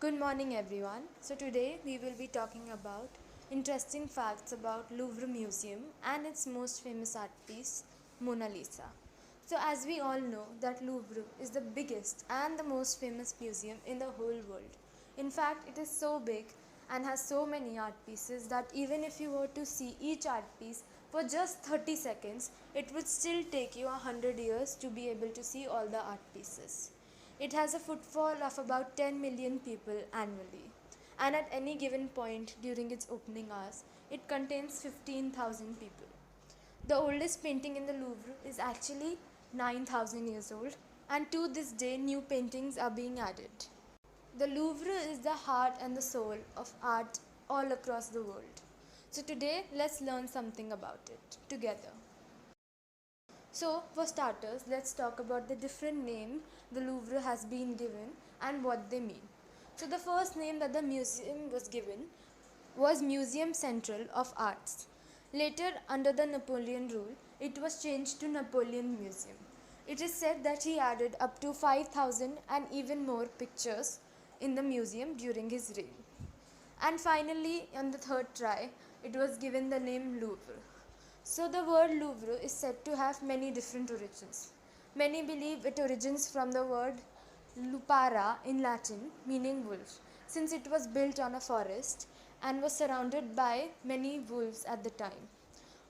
Good morning everyone. So today we will be talking about interesting facts about Louvre Museum and its most famous art piece, Mona Lisa. So as we all know that Louvre is the biggest and the most famous museum in the whole world. In fact, it is so big and has so many art pieces that even if you were to see each art piece for just 30 seconds, it would still take you 100 years to be able to see all the art pieces. It has a footfall of about 10 million people annually, and at any given point during its opening hours, it contains 15,000 people. The oldest painting in the Louvre is actually 9,000 years old, and to this day, new paintings are being added. The Louvre is the heart and the soul of art all across the world. So, today, let's learn something about it together. So, for starters, let's talk about the different names the Louvre has been given and what they mean. So, the first name that the museum was given was Museum Central of Arts. Later, under the Napoleon rule, it was changed to Napoleon Museum. It is said that he added up to 5,000 and even more pictures in the museum during his reign. And finally, on the third try, it was given the name Louvre. So the word Louvre is said to have many different origins. Many believe it originates from the word lupara in Latin, meaning wolf, since it was built on a forest and was surrounded by many wolves at the time.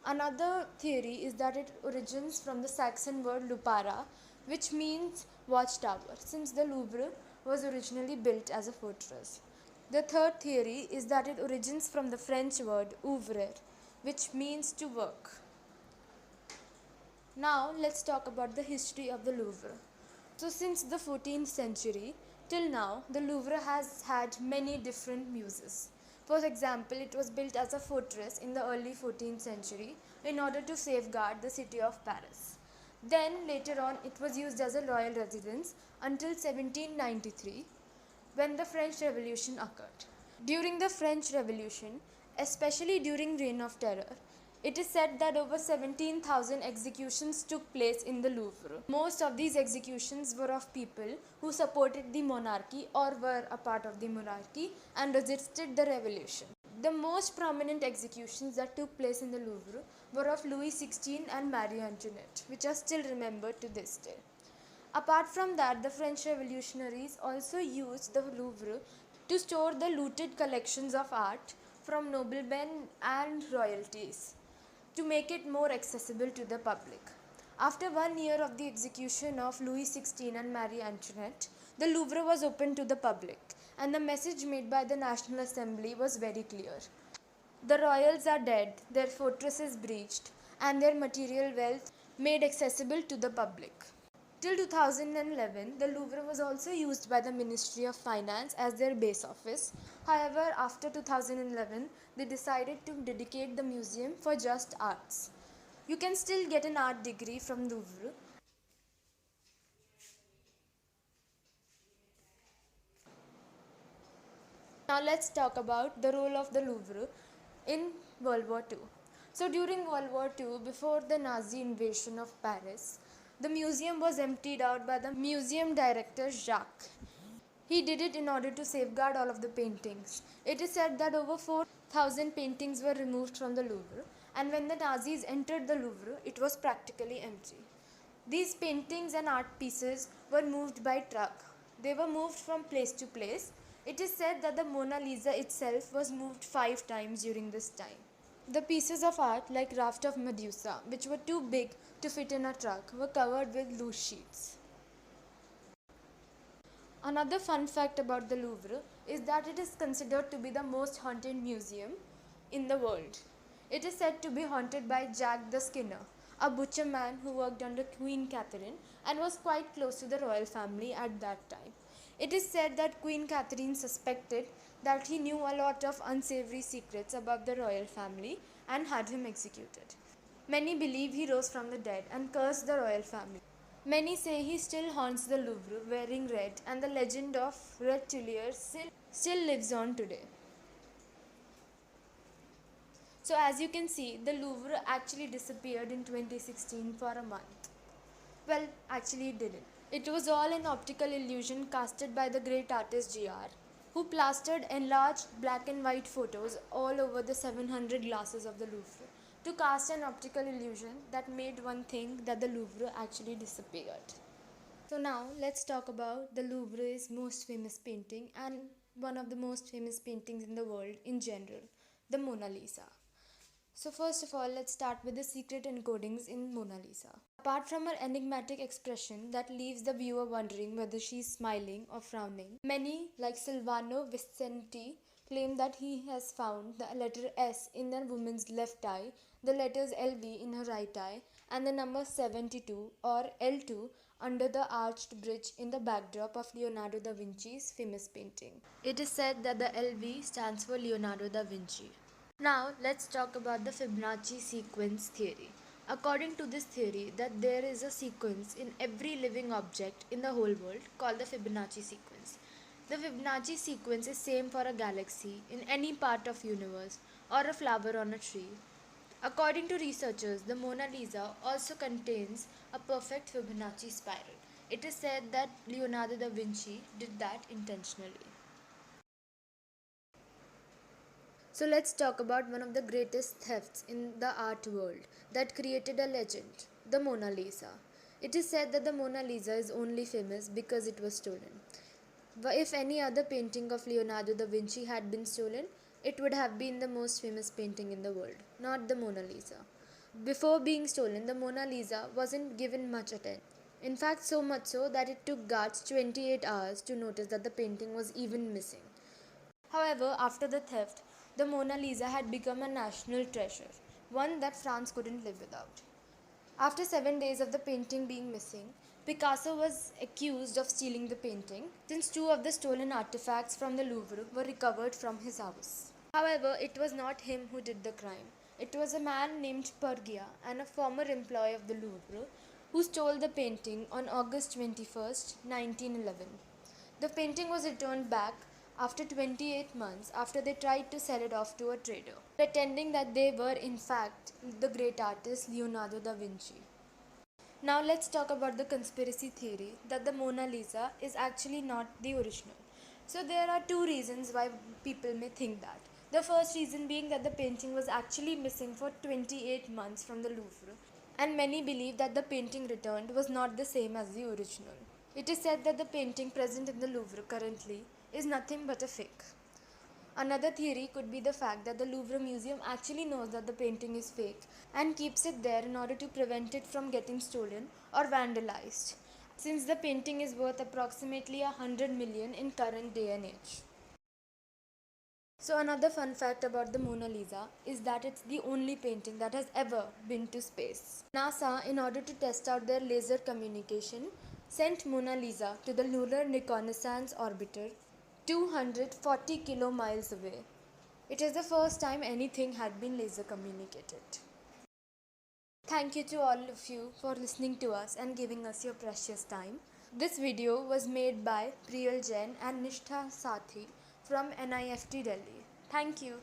Another theory is that it originates from the Saxon word lupara, which means watchtower, since the Louvre was originally built as a fortress. The third theory is that it originates from the French word ouvrir, which means to work. Now let's talk about the history of the Louvre. So since the 14th century till now, the Louvre has had many different uses. For example, it was built as a fortress in the early 14th century in order to safeguard the city of Paris. Then later on it was used as a royal residence until 1793 when the French Revolution occurred. During the French Revolution, especially during Reign of Terror, it is said that over 17,000 executions took place in the Louvre. Most of these executions were of people who supported the monarchy or were a part of the monarchy and resisted the revolution. The most prominent executions that took place in the Louvre were of Louis XVI and Marie Antoinette, which are still remembered to this day. Apart from that, the French revolutionaries also used the Louvre to store the looted collections of art from noblemen and royalties to make it more accessible to the public. After 1 year of the execution of Louis XVI and Marie Antoinette, the Louvre was opened to the public, and the message made by the National Assembly was very clear. The royals are dead, their fortress is breached, and their material wealth made accessible to the public. Till 2011, the Louvre was also used by the Ministry of Finance as their base office. However, after 2011, they decided to dedicate the museum for just arts. You can still get an art degree from Louvre. Now let's talk about the role of the Louvre in World War II. So during World War II, before the Nazi invasion of Paris, the museum was emptied out by the museum director Jacques. He did it in order to safeguard all of the paintings. It is said that over 4,000 paintings were removed from the Louvre, and when the Nazis entered the Louvre, it was practically empty. These paintings and art pieces were moved by truck. They were moved from place to place. It is said that the Mona Lisa itself was moved 5 times during this time. The pieces of art, like Raft of Medusa, which were too big to fit in a truck, were covered with loose sheets. Another fun fact about the Louvre is that it is considered to be the most haunted museum in the world. It is said to be haunted by Jack the Skinner, a butcher man who worked under Queen Catherine and was quite close to the royal family at that time. It is said that Queen Catherine suspected that he knew a lot of unsavory secrets about the royal family and had him executed. Many believe he rose from the dead and cursed the royal family. Many say he still haunts the Louvre wearing red, and the legend of Red Tullier still lives on today. So as you can see, the Louvre actually disappeared in 2016 for a month. Well, actually it didn't. It was all an optical illusion casted by the great artist GR. who plastered enlarged black and white photos all over the 700 glasses of the Louvre to cast an optical illusion that made one think that the Louvre actually disappeared. So now let's talk about the Louvre's most famous painting and one of the most famous paintings in the world in general, the Mona Lisa. So first of all, let's start with the secret encodings in Mona Lisa. Apart from her enigmatic expression that leaves the viewer wondering whether she is smiling or frowning, many, like Silvano Vicenti, claim that he has found the letter S in a woman's left eye, the letters LV in her right eye, and the number 72 or L2 under the arched bridge in the backdrop of Leonardo da Vinci's famous painting. It is said that the LV stands for Leonardo da Vinci. Now let's talk about the Fibonacci sequence theory. According to this theory, that there is a sequence in every living object in the whole world called the Fibonacci sequence. The Fibonacci sequence is same for a galaxy in any part of universe or a flower on a tree. According to researchers, the Mona Lisa also contains a perfect Fibonacci spiral. It is said that Leonardo da Vinci did that intentionally. So let's talk about one of the greatest thefts in the art world that created a legend, the Mona Lisa. It is said that the Mona Lisa is only famous because it was stolen. If any other painting of Leonardo da Vinci had been stolen, it would have been the most famous painting in the world, not the Mona Lisa. Before being stolen, the Mona Lisa wasn't given much attention. In fact, so much so that it took guards 28 hours to notice that the painting was even missing. However, after the theft, the Mona Lisa had become a national treasure, one that France couldn't live without. After 7 days of the painting being missing, Picasso was accused of stealing the painting since two of the stolen artifacts from the Louvre were recovered from his house. However, it was not him who did the crime. It was a man named Pergia, and a former employee of the Louvre, who stole the painting on August 21st, 1911. The painting was returned back after 28 months after they tried to sell it off to a trader, pretending that they were in fact the great artist Leonardo da Vinci. Now let's talk about the conspiracy theory that the Mona Lisa is actually not the original. So there are two reasons why people may think that. The first reason being that the painting was actually missing for 28 months from the Louvre, and many believe that the painting returned was not the same as the original. It is said that the painting present in the Louvre currently is nothing but a fake. Another theory could be the fact that the Louvre Museum actually knows that the painting is fake and keeps it there in order to prevent it from getting stolen or vandalized, since the painting is worth approximately 100 million in current day and age. So another fun fact about the Mona Lisa is that it's the only painting that has ever been to space. NASA, in order to test out their laser communication, sent Mona Lisa to the Lunar Reconnaissance Orbiter 240 kilomiles away. It is the first time anything had been laser communicated. Thank you to all of you for listening to us and giving us your precious time. This video was made by Priyal Jain and Nishtha Sathi from NIFT Delhi. Thank you.